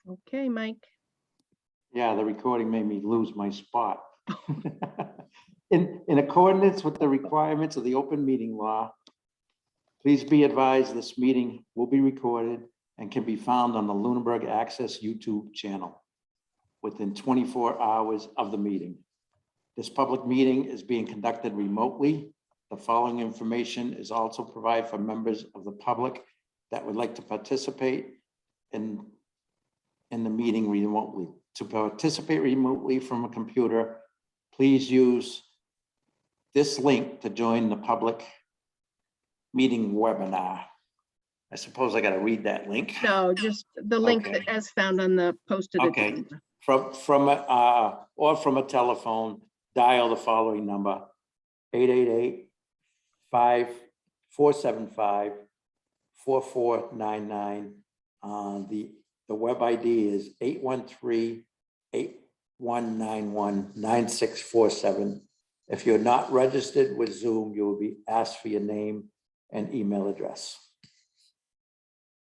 Okay, Mike. Yeah, the recording made me lose my spot. In accordance with the requirements of the open meeting law, please be advised this meeting will be recorded and can be found on the Lunenburg Access YouTube channel within 24 hours of the meeting. This public meeting is being conducted remotely. The following information is also provided for members of the public that would like to participate in the meeting remotely. To participate remotely from a computer, please use this link to join the public meeting webinar. I suppose I got to read that link. No, just the link Okay. that as found on the posted Okay. agenda. From a telephone, dial the following number: 888-475-4499. The web ID is 813-8191-9647. If you're not registered with Zoom, you will be asked for your name and email address.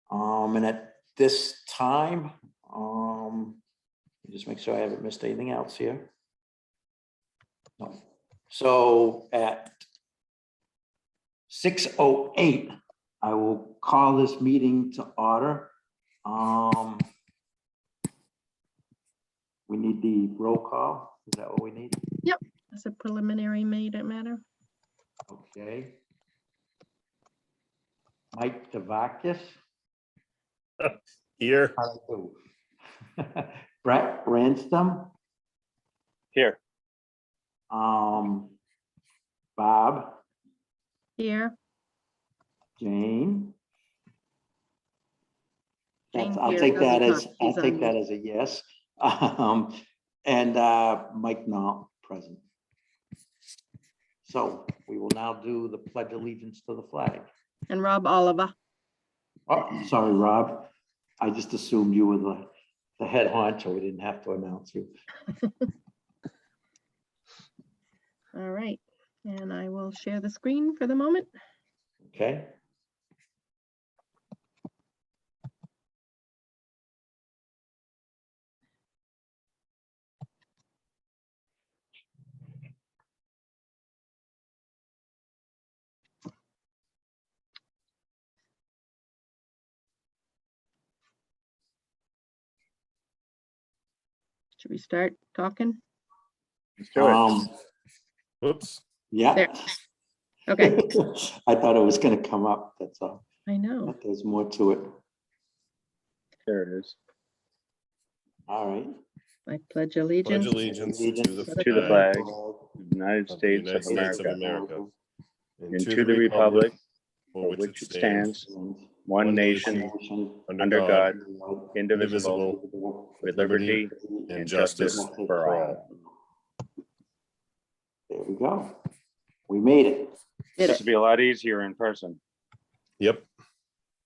And at this time, just make sure I haven't missed anything else here. No. So at 6:08, I will call this meeting to order. We need the roll call. Is that what we need? Yep, that's a preliminary matter. Okay. Mike Devakis. Here. Brett Ransome. Here. Bob. Here. Jane. Jane I'll here take that doesn't as come. She's on mute. a yes. And Mike Knoll present. So we will now do the pledge allegiance to the flag. And Rob Oliver. Oh, sorry, Rob. I just assumed you were the head honcho. We didn't have to announce you. All right, and I will share the screen for the moment. Okay. Should we start talking? Let's do it. Oops. Yeah. There. Okay, I thought it was going to come up. That's all. I know. But there's more to it. There it is. All right. I pledge allegiance Pledge allegiance to the to flag the flag of of the United the States United of States of America, America, and to the republic for for which it stands, one nation, under God, indivisible, with liberty and justice for all. There we go. We made it. Did This it. would be a lot easier in person. Yep.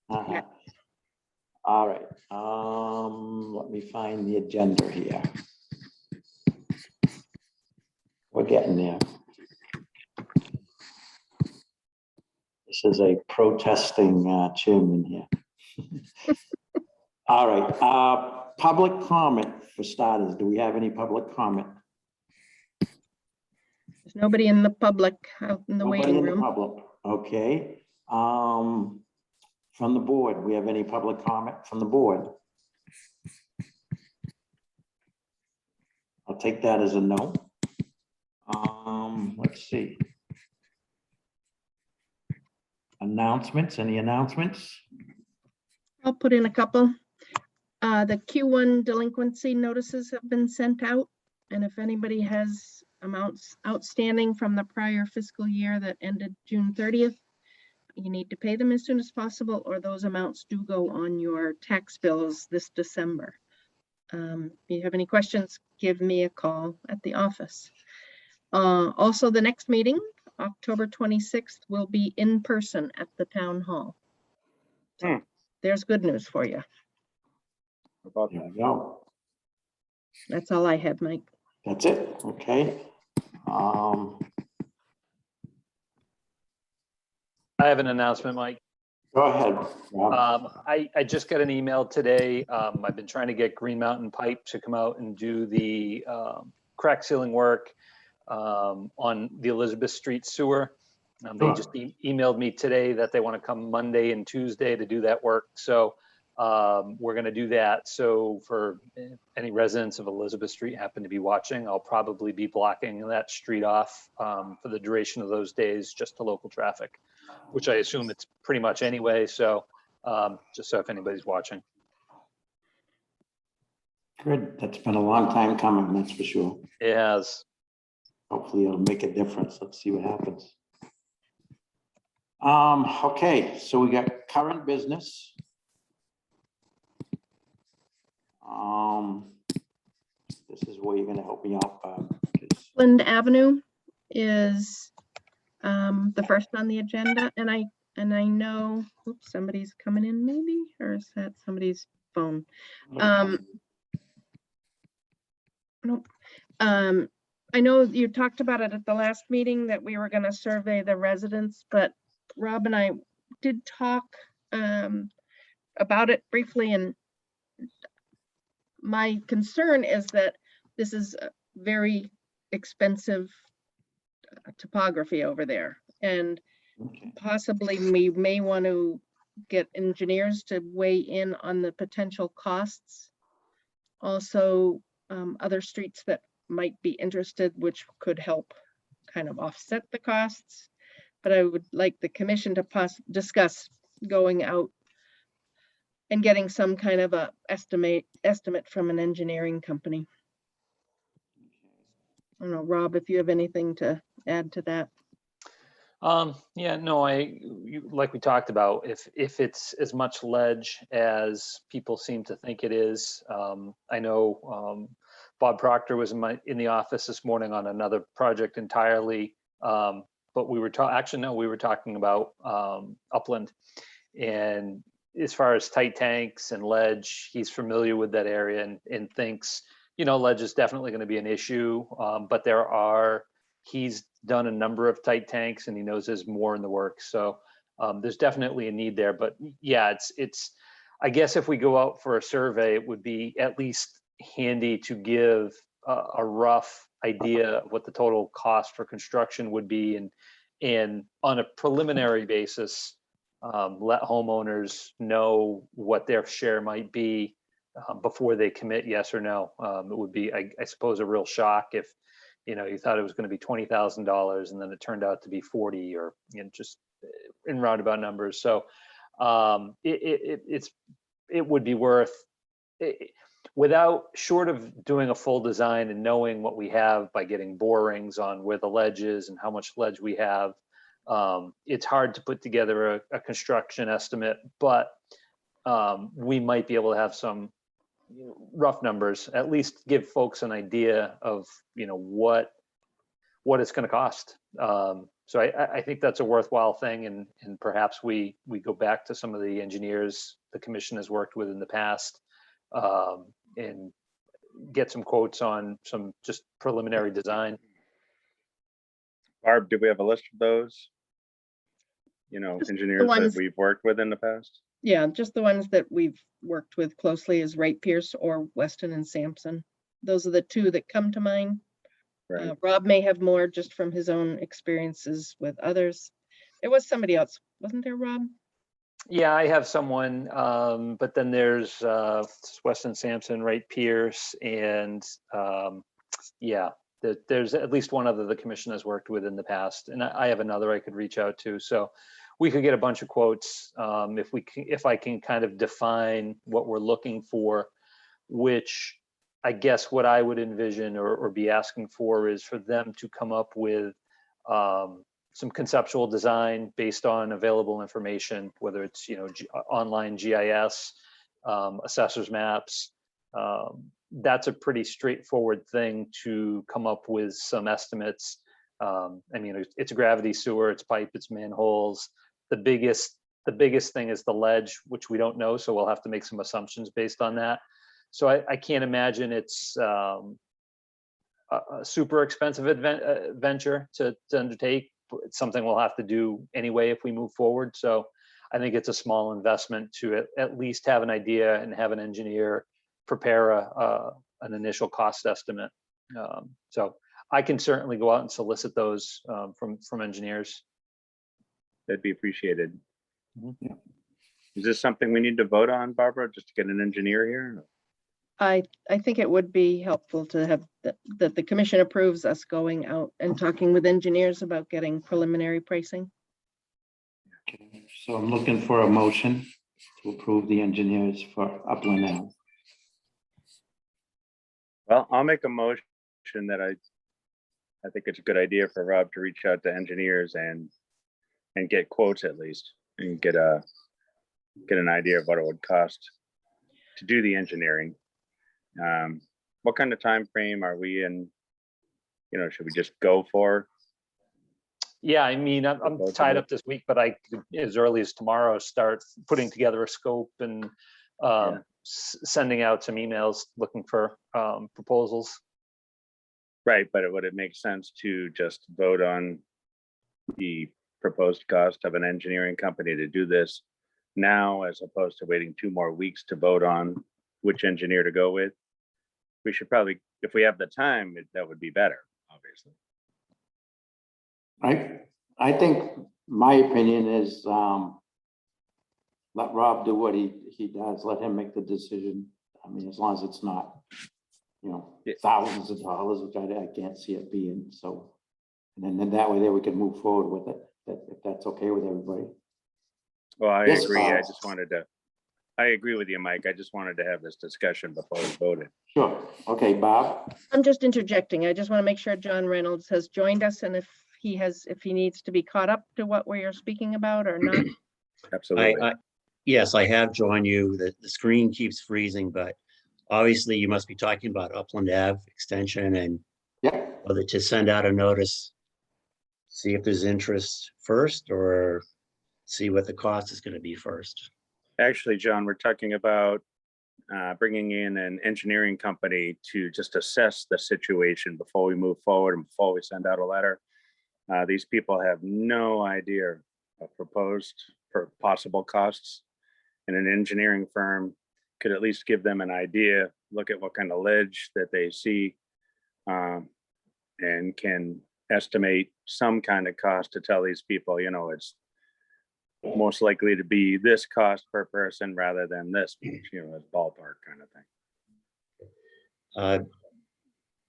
Uh-huh. All right. Let me find the agenda here. We're getting there. This is a protesting chairman here. All right. Public comment for starters. Do we have any public comment? There's nobody in the public out in the Nobody waiting in the room. public. Okay. From the board, we have any public comment from the board? I'll take that as a no. Let's see. Announcements, any announcements? I'll put in a couple. The Q1 delinquency notices have been sent out. And if anybody has amounts outstanding from the prior fiscal year that ended June 30th, you need to pay them as soon as possible, or those amounts do go on your tax bills this December. If you have any questions, give me a call at the office. Also, the next meeting, October 26th, will be in person at the town hall. So there's good news for you. About There that. we go. That's all I had, Mike. That's it. Okay. I have an announcement, Mike. Go ahead, Rob. I just got an email today. I've been trying to get Green Mountain Pipe to come out and do the crack sealing work on the Elizabeth Street sewer. They Sure. just emailed me today that they want to come Monday and Tuesday to do that work. So we're going to do that. So for any residents of Elizabeth Street happen to be watching, I'll probably be blocking that street off for the duration of those days, just to local traffic, which I assume it's pretty much anyway. So just so if anybody's watching. Good. That's been a long time coming, that's for sure. It has. Hopefully it'll make a difference. Let's see what happens. Okay, so we got current business. This is where you're gonna help me out, Bob. 'Cause Lind Avenue is the first on the agenda, and I know, oops, somebody's coming in maybe, or is that somebody's phone? Nope. I know you talked about it at the last meeting that we were gonna survey the residents, but Rob and I did talk about it briefly, and my concern is that this is a very expensive topography over there, and Okay. possibly we may want to get engineers to weigh in on the potential costs. Also, other streets that might be interested, which could help kind of offset the costs. But I would like the commission to discuss going out and getting some kind of a estimate from an engineering company. I don't know, Rob, if you have anything to add to that. Yeah, no, like we talked about, if it's as much ledge as people seem to think it is, I know Bob Proctor was in the office this morning on another project entirely, but we were talking about Upland, and as far as tight tanks and ledge, he's familiar with that area and thinks, ledge is definitely going to be an issue, but he's done a number of tight tanks and he knows there's more in the works. So there's definitely a need there, but yeah, I guess if we go out for a survey, it would be at least handy to give a rough idea of what the total cost for construction would be, and on a preliminary basis, let homeowners know what their share might be before they commit yes or no. It would be, I suppose, a real shock if you thought it was going to be $20,000 and then it turned out to be 40, or just in roundabout numbers. So it would be worth it, short of doing a full design and knowing what we have by getting borings on where the ledge is and how much ledge we have. It's hard to put together a construction estimate, but we might be able to have some rough numbers, at least give folks an idea of what it's going to cost. So I think that's a worthwhile thing, and perhaps we go back to some of the engineers the commission has worked with in the past, and get some quotes on some just preliminary design. Barb, do we have a list of those? Just the engineers that ones- we've worked with in the past? Yeah, just the ones that we've worked with closely is Wright Pierce or Weston and Sampson. Those are the two that come to mind. Right. Rob may have more just from his own experiences with others. There was somebody else, wasn't there, Rob? Yeah, I have someone, but then there's Weston Sampson, Wright Pierce, and yeah, there's at least one other the commission has worked with in the past, and I have another I could reach out to. So we could get a bunch of quotes if I can kind of define what we're looking for, which I guess what I would envision or be asking for is for them to come up with some conceptual design based on available information, whether it's online GIS, assessor's maps. That's a pretty straightforward thing to come up with some estimates. I mean, it's a gravity sewer, it's pipe, it's manholes. The biggest thing is the ledge, which we don't know, so we'll have to make some assumptions based on that. So I can't imagine it's a super expensive venture to undertake. It's something we'll have to do anyway if we move forward. So I think it's a small investment to at least have an idea and have an engineer prepare an initial cost estimate. So I can certainly go out and solicit those from engineers. That'd be appreciated. Mhm. Yeah. Is this something we need to vote on, Barbara, just to get an engineer here? I think it would be helpful to have that the commission approves us going out and talking with engineers about getting preliminary pricing. Okay, so I'm looking for a motion to approve the engineers for Upland Ave. Well, I'll make a motion that I think it's a good idea for Rob to reach out to engineers and get quotes at least, and get an idea of what it would cost to do the engineering. What kind of time frame are we in? You know, should we just go for? Yeah, I mean, I'm Both of tied it. up this week, but I could, as early as tomorrow, start putting together a scope and sending out some emails looking for proposals. Right, but would it make sense to just vote on the proposed cost of an engineering company to do this now, as opposed to waiting 2 more weeks to vote on which engineer to go with? We should probably, if we have the time, that would be better, obviously. I think my opinion is, let Rob do what he does, let him make the decision. I mean, as long as it's not, Yeah. thousands of dollars, which I can't see it being, so. And then that way there we can move forward with it, if that's okay with everybody. Well, I Yes, agree. Bob. I agree with you, Mike. I just wanted to have this discussion before we voted. Sure, okay, Bob, I'm just interjecting. I just want to make sure John Reynolds has joined us, and if he needs to be caught up to what we are speaking about or not. Absolutely. Yes, I have joined you. The screen keeps freezing, but obviously you must be talking about Upland Ave extension and yeah, whether to send out a notice, see if there's interest first, or see what the cost is going to be first. Actually, John, we're talking about bringing in an engineering company to just assess the situation before we move forward and before we send out a letter. These people have no idea of proposed possible costs, and an engineering firm could at least give them an idea, look at what kind of ledge that they see, and can estimate some kind of cost to tell these people, it's most likely to be this cost per person rather than this, as ballpark kind of thing.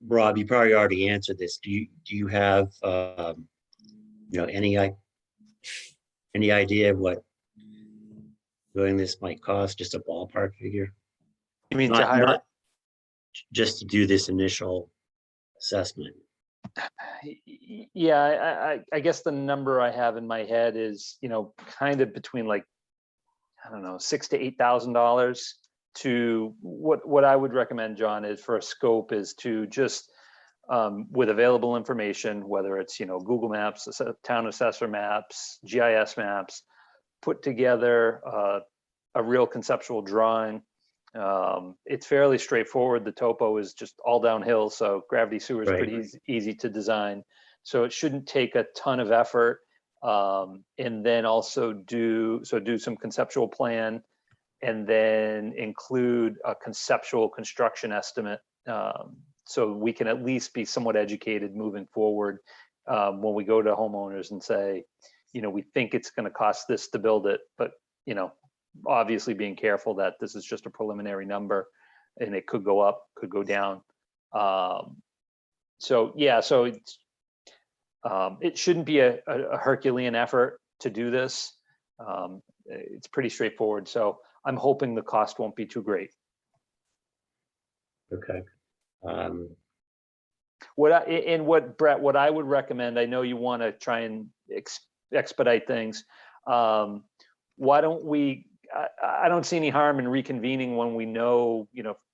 Rob, you probably already answered this. Do you have any idea of what doing this might cost? Just a ballpark figure? You mean to Not hire? just to do this initial assessment. Yeah, I guess the number I have in my head is, kind of between like, I don't know, $6,000 to $8,000. To what I would recommend, John, is for a scope is to just with available information, whether it's Google Maps, town assessor maps, GIS maps, put together a real conceptual drawing. It's fairly straightforward. The topo is just all downhill, so gravity sewer is Right. pretty easy to design. So it shouldn't take a ton of effort. And then also do some conceptual plan, and then include a conceptual construction estimate. So we can at least be somewhat educated moving forward when we go to homeowners and say, we think it's going to cost this to build it, but obviously being careful that this is just a preliminary number and it could go up, could go down. So it's, it shouldn't be a Herculean effort to do this. It's pretty straightforward. So I'm hoping the cost won't be too great. Okay. Brett, what I would recommend, I know you want to try and expedite things. Why don't we, I don't see any harm in reconvening when we know,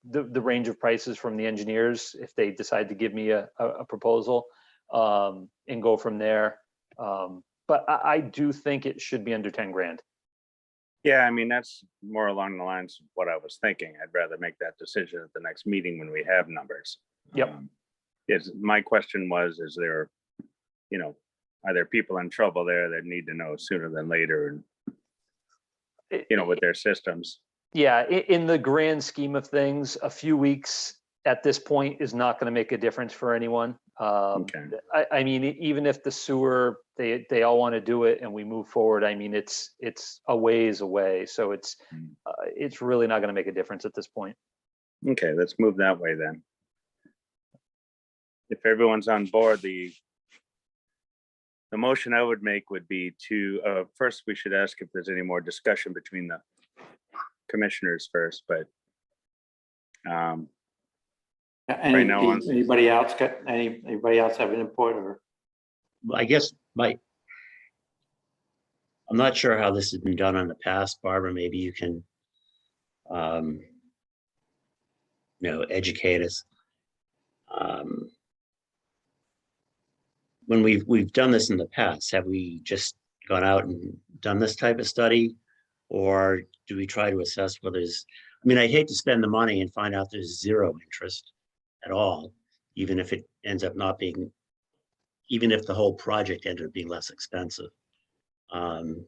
the range of prices from the engineers, if they decide to give me a proposal, and go from there. But I do think it should be under 10 grand. Yeah, I mean, that's more along the lines of what I was thinking. I'd rather make that decision at the next meeting when we have numbers. Yep. Yes, my question was, is there, are there people in trouble there that need to know sooner than later? And with their systems. Yeah, in the grand scheme of things, a few weeks at this point is not going to make a difference for anyone. Okay. I mean, even if the sewer, they all want to do it and we move forward, I mean, it's a ways away. So it's really not going to make a difference at this point. Okay, let's move that way then. If everyone's on board, the motion I would make would be to, first, we should ask if there's any more discussion between the commissioners first, but now on- Anybody else anybody else have an input or? I guess I'm not sure how this has been done in the past. Barbara, maybe you can, educate us. When we've done this in the past, have we just gone out and done this type of study? Or do we try to assess whether I hate to spend the money and find out there's zero interest at all, even if it ends up not being, even if the whole project ended up being less expensive. Can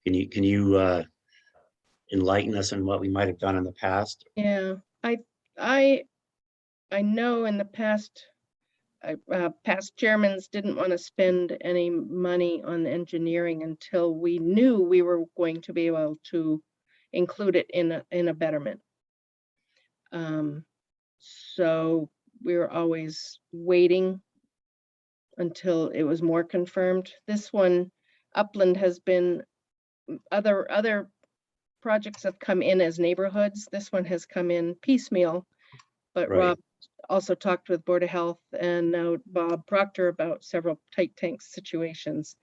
you enlighten us on what we might have done in the past? Yeah, I know in the past, past chairmans didn't want to spend any money on engineering until we knew we were going to be able to include it in a betterment. So we were always waiting until it was more confirmed. This one, Upland, has been, other projects have come in as neighborhoods. This one has come in piecemeal, but Right. Rob also talked with Board of Health and now Bob Proctor about several tight tank situations.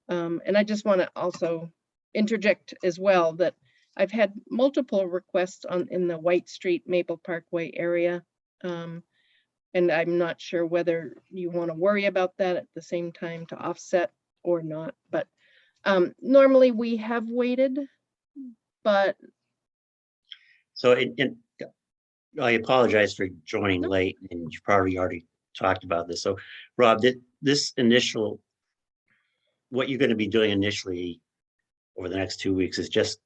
And I just want to also interject as well that I've had multiple requests in the White Street Maple Parkway area. And I'm not sure whether you want to worry about that at the same time to offset or not, but normally we have waited, but So I apologize for joining No. late, and you probably already talked about this. So Rob, what you're going to be doing initially over the next 2 weeks is just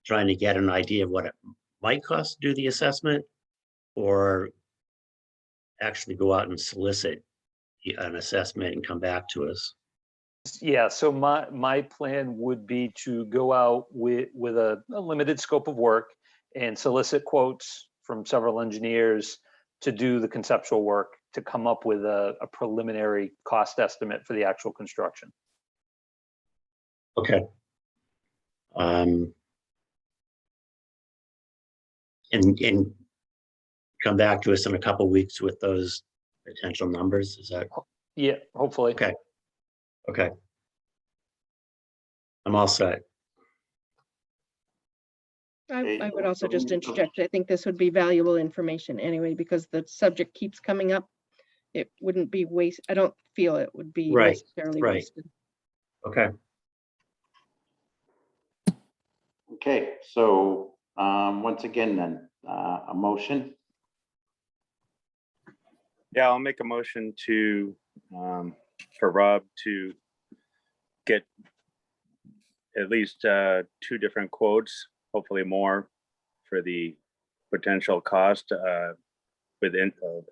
trying to get an idea of what it might cost to do the assessment, or actually go out and solicit an assessment and come back to us. Yeah, so my plan would be to go out with a limited scope of work and solicit quotes from several engineers to do the conceptual work to come up with a preliminary cost estimate for the actual construction. Okay. And come back to us in a couple weeks with those potential numbers. Is that Yeah, hopefully. okay? Okay. I'm all set. I would also just interject, I think this would be valuable information anyway, because the subject keeps coming up. It wouldn't be I don't feel it would be Right, necessarily right. wasted. Okay. Okay, so once again, then, a motion. Yeah, I'll make a motion to, for Rob to get at least 2 different quotes, hopefully more, for the potential cost with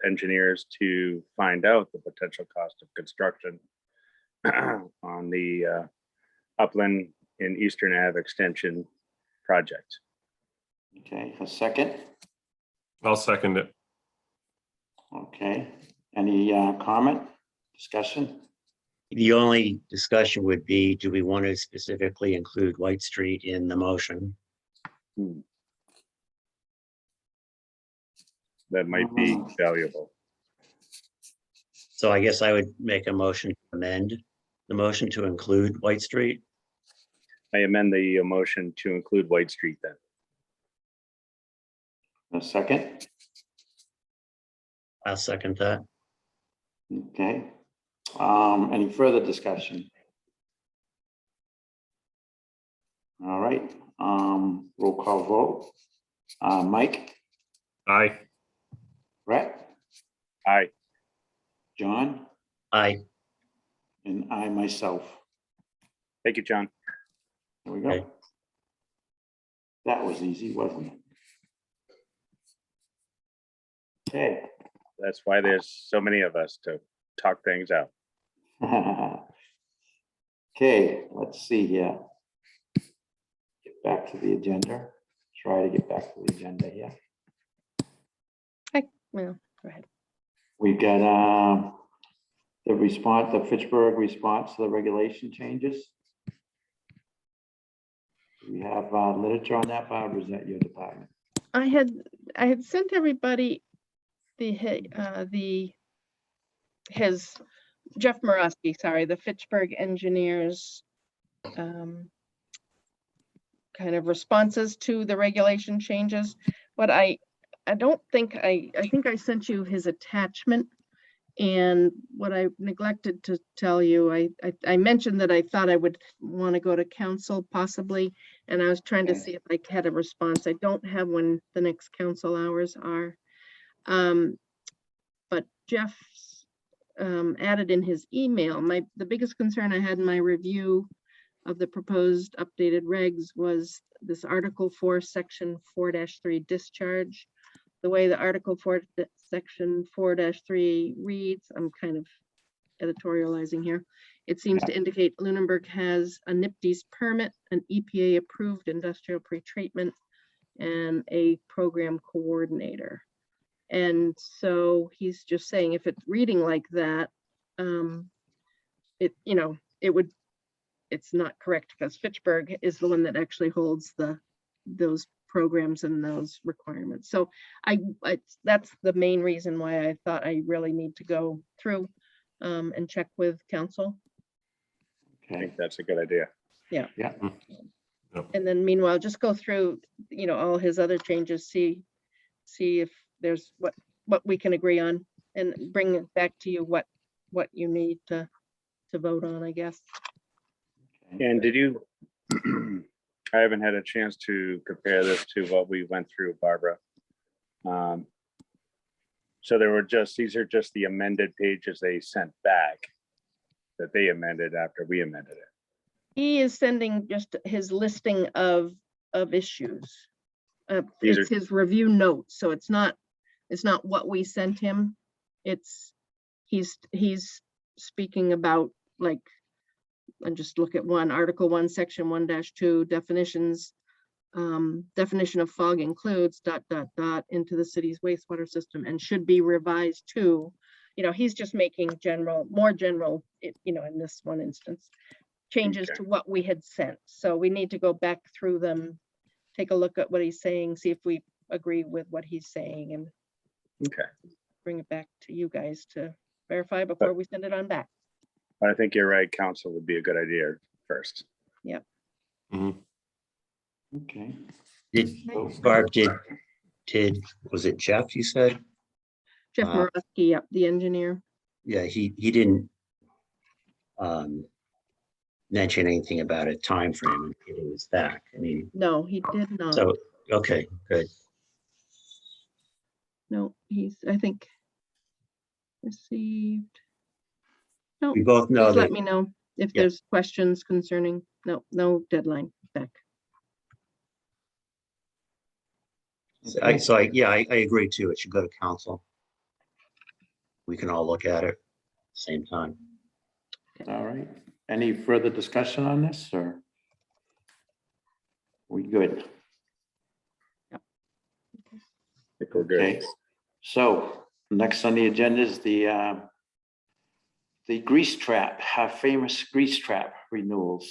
engineers to find out the potential cost of construction on the Upland and Eastern Ave extension project. Okay, a second. I'll second it. Okay, any comment, discussion? The only discussion would be, do we want to specifically include White Street in the motion? That might be valuable. So I guess I would make a motion to amend the motion to include White Street. I amend the motion to include White Street then. A second. I'll second that. Okay. Any further discussion? All right, roll call vote. Mike, Aye. Brett, Aye. John, Aye. and I myself. Thank you, John. There we go. Okay. That was easy, wasn't it? Okay. That's why there's so many of us to talk things out. Okay, let's see here. Get back to the agenda. Try to get back to the agenda here. Well, go ahead. We've got the response, the Fitchburg response to the regulation changes. Do we have literature on that, Barb, or is that your department? I had sent everybody his Jeff Morosky, sorry, the Fitchburg engineers kind of responses to the regulation changes. But I don't think I think I sent you his attachment. And what I neglected to tell you, I mentioned that I thought I would want to go to council possibly, and I was trying to see if I had a response. I don't have when the next council hours are. But Jeff added in his email, the biggest concern I had in my review of the proposed updated regs was this Article 4, Section 4-3 discharge. The way the Article 4, Section 4-3 reads, I'm kind of editorializing here. It seems to indicate Lunenburg has a NIPD's permit, an EPA approved industrial pretreatment, and a program coordinator. And so he's just saying if it's reading like that, it's not correct because Fitchburg is the one that actually holds those programs and those requirements. So that's the main reason why I thought I really need to go through and check with council. I Okay. think that's a good idea. Yeah. And then meanwhile, just go through, all his other changes, see if there's what we can agree on and bring it back to you what you need to vote on, I guess. And did you, I haven't had a chance to compare this to what we went through, Barbara. So these are just the amended pages they sent back that they amended after we amended it. He is sending just his listing of issues. These It's his review notes, so it's not what we sent him. He's speaking about, like, and just look at Article 1, Section 1-2 definitions. Definition of fog includes ... into the city's wastewater system and should be revised to, he's just making more general, in this one instance, changes Okay. to what we had sent. So we need to go back through them, take a look at what he's saying, see if we agree with what he's saying, and Okay. bring it back to you guys to verify before we send it on back. I think you're right. Council would be a good idea first. Okay. Barb, was it Jeff you said? Jeff Morosky, yep, the engineer. Yeah, he didn't mention anything about a time frame and getting this back. I mean, No, he did not. so, okay, good. No, I think, received. No, We both know please let that, me know if Yeah. there's questions concerning, no deadline back. I agree too. It should go to council. We can all look at it same time. All right. Any further discussion on this, or? We good? I think we're good. Okay. So next on the agenda is the grease trap, our famous grease trap renewals.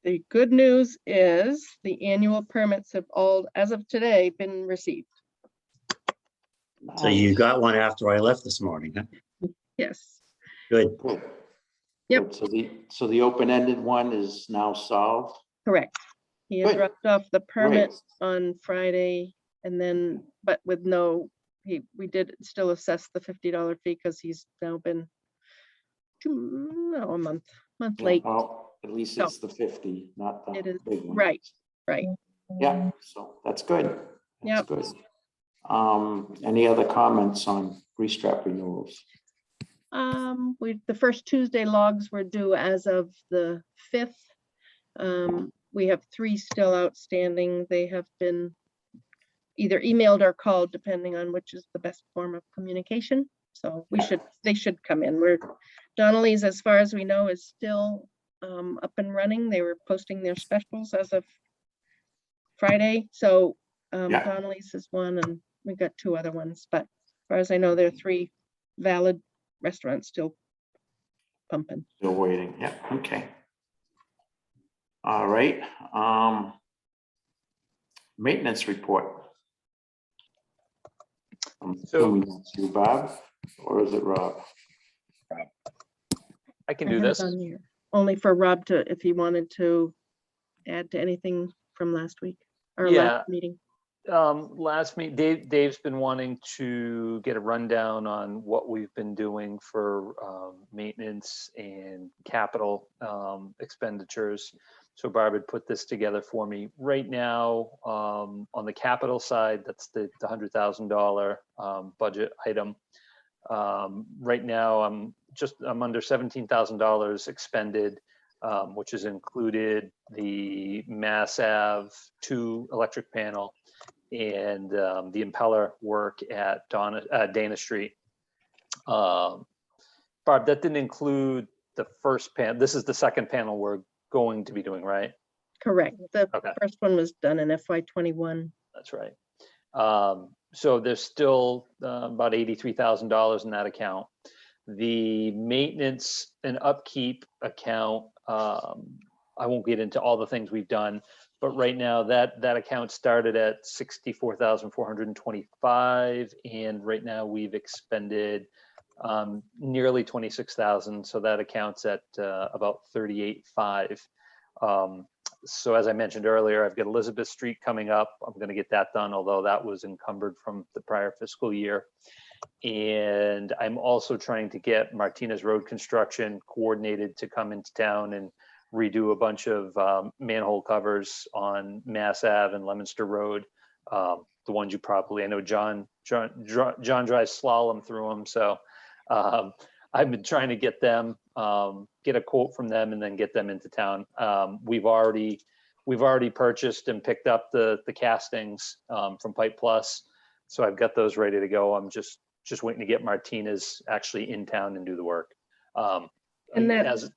The good news is the annual permits have all, as of today, been received. So you got one after I left this morning, huh? Yes, Good. Good. Yep. Good. So the open-ended one is now solved. correct. He had Good. dropped off the permit Great. on Friday and then, but with we did still assess the $50 fee because he's now been a month late. Well, at least So, it's the 50, not the it is, big one. right. Yeah, so that's good. That's Yep. good. Any other comments on grease trap renewals? The first Tuesday logs were due as of the 5th. We have 3 still outstanding. They have been either emailed or called, depending on which is the best form of communication. So they should come in. Donnelly's, as far as we know, is still up and running. They were posting their specials as of Friday. So Yeah. Donnelly's is one, and we got 2 other ones. But as far as I know, there are 3 valid restaurants still pumping. Still waiting. Yeah, okay. All right. Maintenance report. I'm assuming that's you, Bob, or is it Rob? I can I do have it this. on here. Only for Rob to, if he wanted to add to anything from last week or Yeah. last meeting. Last meet, Dave's been wanting to get a rundown on what we've been doing for maintenance and capital expenditures. So Barb had put this together for me. Right now, on the capital side, that's the $100,000 budget item. Right now, I'm under $17,000 expended, which has included the Mass Ave 2 electric panel and the impeller work at Dana Street. Barb, that didn't include the first panel. This is the second panel we're going to be doing, right? Correct. The Okay. first one was done in FY21. That's right. So there's still about $83,000 in that account. The maintenance and upkeep account, I won't get into all the things we've done, but right now that account started at $64,425, and right now we've expended nearly $26,000. So that accounts at about $38,500. So as I mentioned earlier, I've got Elizabeth Street coming up. I'm going to get that done, although that was encumbered from the prior fiscal year. And I'm also trying to get Martinez Road construction coordinated to come into town and redo a bunch of manhole covers on Mass Ave and Leominster Road. The ones you probably, I know John drives slalom through them. So I've been trying to get them, get a quote from them and then get them into town. We've already purchased and picked up the castings from Pipe Plus. So I've got those ready to go. I'm just waiting to get Martinez actually in town and do the work. And that, As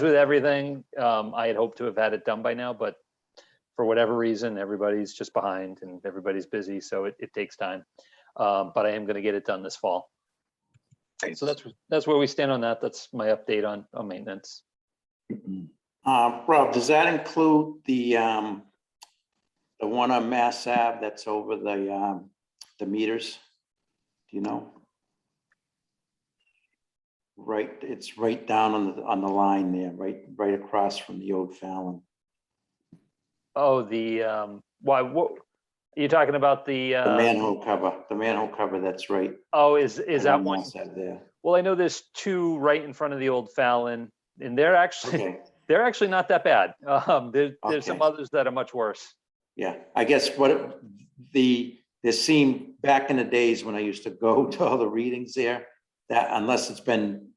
with everything, I had hoped to have had it done by now, but for whatever reason, everybody's just behind and everybody's busy. So it takes time. But I am going to get it done this fall. So that's where we stand on that. That's my update on maintenance. Rob, does that include the one on Mass Ave that's over the meters? Do you know? Right, it's right down on the line there, right across from the old Fallon. Oh, what are you talking about? The manhole cover that's right. Oh, is that one? There. Well, I know there's 2 right in front of the old Fallon, and they're actually Okay. they're actually not that bad. There's some others that are much worse. Yeah, I guess there seemed back in the days when I used to go to all the readings there, that unless it's been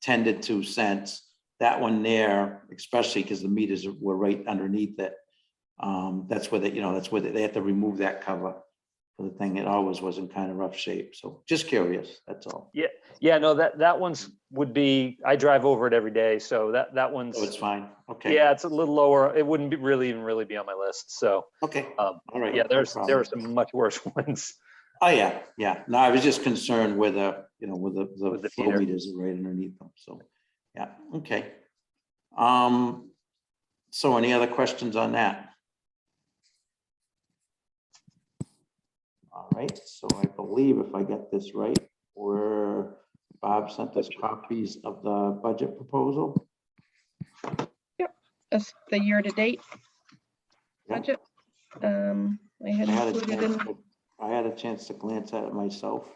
tended to since, that one there, especially because the meters were right underneath it. That's where they had to remove that cover for the thing. It always was in kind of rough shape. So just curious, that's all. Yeah, no, that one's would be, I drive over it every day. So that one's, Oh, it's fine. Okay. yeah, it's a little lower. It wouldn't be really be on my list. So, Okay. All right. yeah, No there problem. are some much worse ones. Oh, yeah. No, I was just concerned with the the flow feeder. meters are right underneath them. So, yeah, okay. So any other questions on that? All right, so I believe if I get this right, Bob sent us copies of the budget proposal. that's the year-to-date Yeah. budget. I had included in I had a chance to glance at it myself.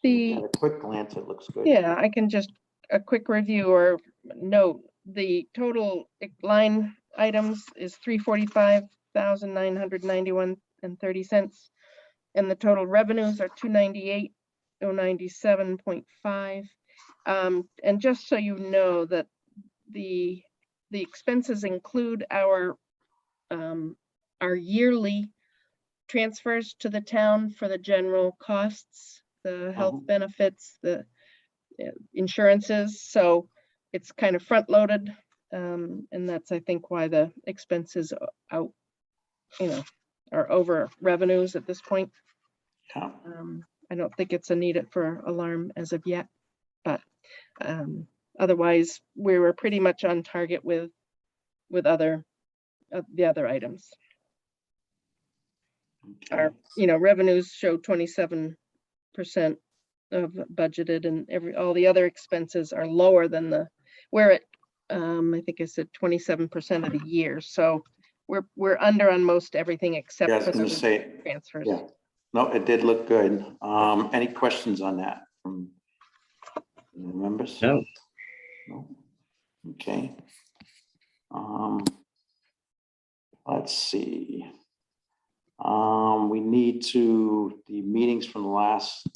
the, At a quick glance, it looks good. yeah, I can just, a quick review or note, the total line items is $345,991.30. And the total revenues are $298,097.5. And just so you know that the the expenses include our yearly transfers to the town for the general costs, the health benefits, the insurances. So it's kind of front loaded. And that's, I think, why the expenses are over revenues at this point. Yeah. I don't think it's a need for alarm as of yet, but otherwise we were pretty much on target with the other items. Okay. Our revenues show 27% of budgeted, and all the other expenses are lower than I think I said 27% of the year. So we're under on most everything except Yeah, I was for gonna the say, transfers. yeah. No, it did look good. Any questions on that from the members? No, No? Okay. Let's see. We need the meetings from the last,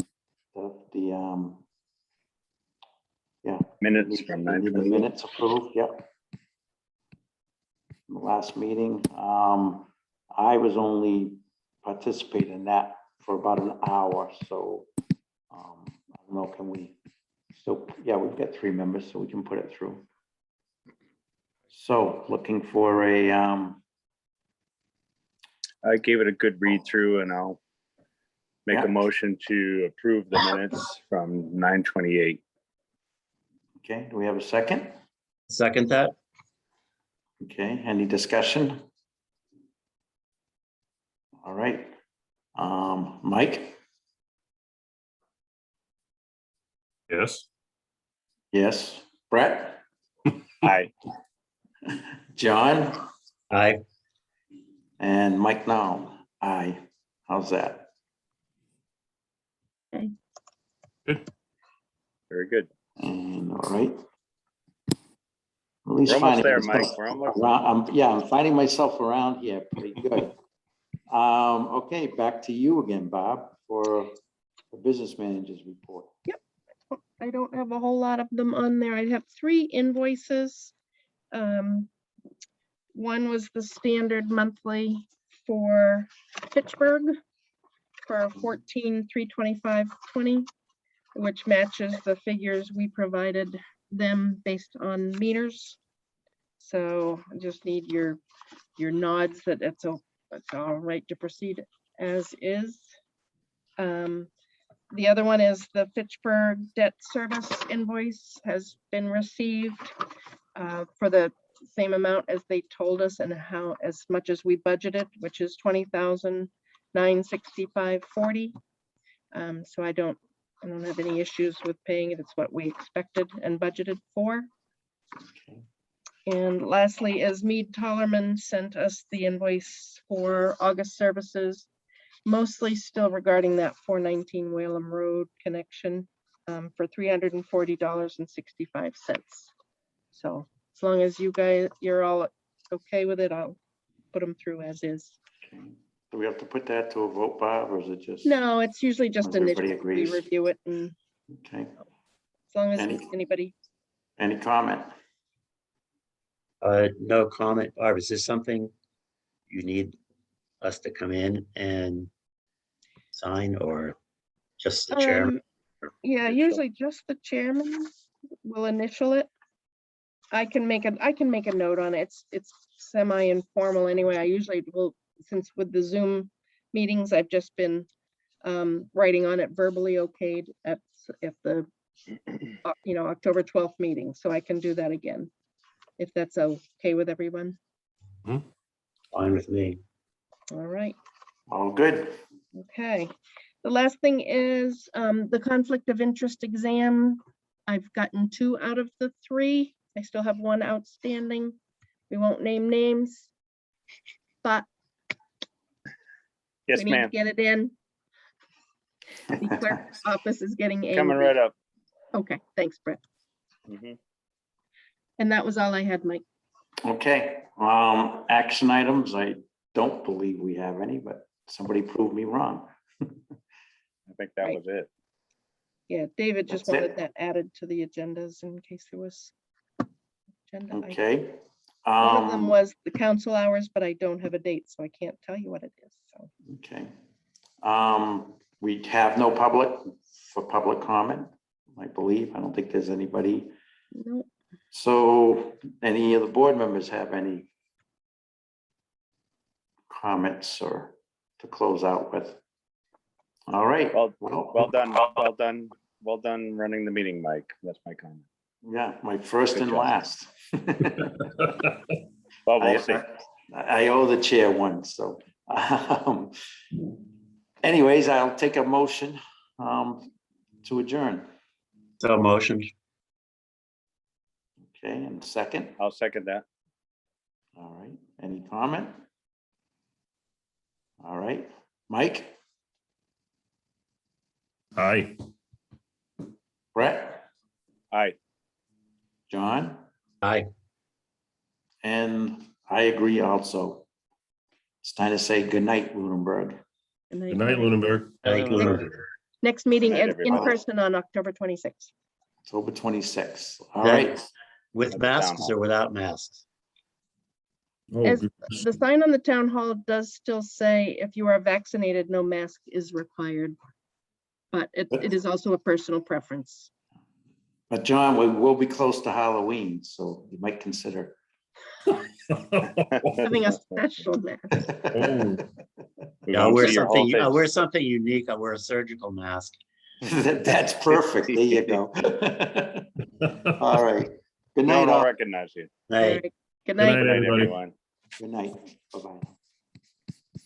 Minutes from we need the 9:28. minutes approved, yep. The last meeting, I was only participating in that for about an hour, so I don't know, can we still, yeah, we've got 3 members, so we can put it through. So looking for I gave it a good read through, and I'll make Yeah. a motion to approve the minutes from 9:28. okay, do we have a second? second that. Okay, any discussion? All right. Mike? Yes. Yes. Brett? Aye. John? Aye. And Mike now? Aye. How's that? Very good. And all right. At least We're almost finding there, myself Mike. We're almost around- I'm finding myself around here pretty good. Okay, back to you again, Bob, for the business manager's report. I don't have a whole lot of them on there. I have 3 invoices. One was the standard monthly for Fitchburg for 14,325.20, which matches the figures we provided them based on meters. So I just need your nods that it's all right to proceed as is. The other one is the Fitchburg debt service invoice has been received for the same amount as they told us and as much as we budgeted, which is $20,965.40. So I don't have any issues with paying it. It's what we expected and budgeted for. And lastly, is Mead Tollerman sent us the invoice for August services, mostly still regarding that 419 Whalum Road connection for $340.65. So as long as you're all okay with it, I'll put them through as is. Okay. Do we have to put that to a vote, Bob, or is it just? No, it's usually just Once everybody initially we agrees. review it, and Okay, as long as anybody. any comment? No comment. Barb, is this something you need us to come in and sign, or just the chairman? Yeah, usually just the chairman will initial it. I can make a note on it. It's semi-informal anyway. I usually will, since with the Zoom meetings, I've just been writing on it verbally okayed at the October 12th meeting, so I can do that again if that's okay with everyone. Fine with me. All right. All good. Okay. The last thing is the conflict of interest exam. I've gotten 2 out of the 3. I still have 1 outstanding. We won't name names, but Yes, we need to ma'am. get it in. The clerk's office is getting angry. Coming right up. Okay, thanks, Brett. Mhm. And that was all I had, Mike. Okay, action items, I don't believe we have any, but somebody proved me wrong. I think that Right. was it. Yeah, David just That's it. wanted that added to the agendas in case there was agenda items. Okay, One of them Um, was the council hours, but I don't have a date, so I can't tell you what it is. So Okay. We have no public for public comment, I believe. I don't think there's anybody. no, So any of the board members have any comments or to close out with? All right. Well done running the meeting, Mike. That's my comment. Yeah, my first Good and job. last. Well, we'll see. I owe the chair one, so. Anyways, I'll take a motion to adjourn. So motion. Okay, and second. I'll second that. All right, any comment? All right, Mike, Aye. Brett, Aye. John, Aye. and I agree also. It's time to say goodnight, Lunenburg. and Good night, Lunenburg. Thank Good night. you. next meeting Good night, in everybody. person on October 26th. October 26th. All right. With At the town masks hall. or without masks? Oh, As goodness. the sign on the town hall does still say, if you are vaccinated, no mask is required. But it is also a personal preference. But John, we will be close to Halloween, so you might consider. Having a special mask. Oh, We Yeah, I'll won't wear see your whole something, I'll face. wear something unique. I'll wear a surgical mask. That's perfect. There you go. All right. Good No night, one will all. recognize you. All Hey. right, good night, night. Good night, everybody. everyone. Good night. Bye-bye.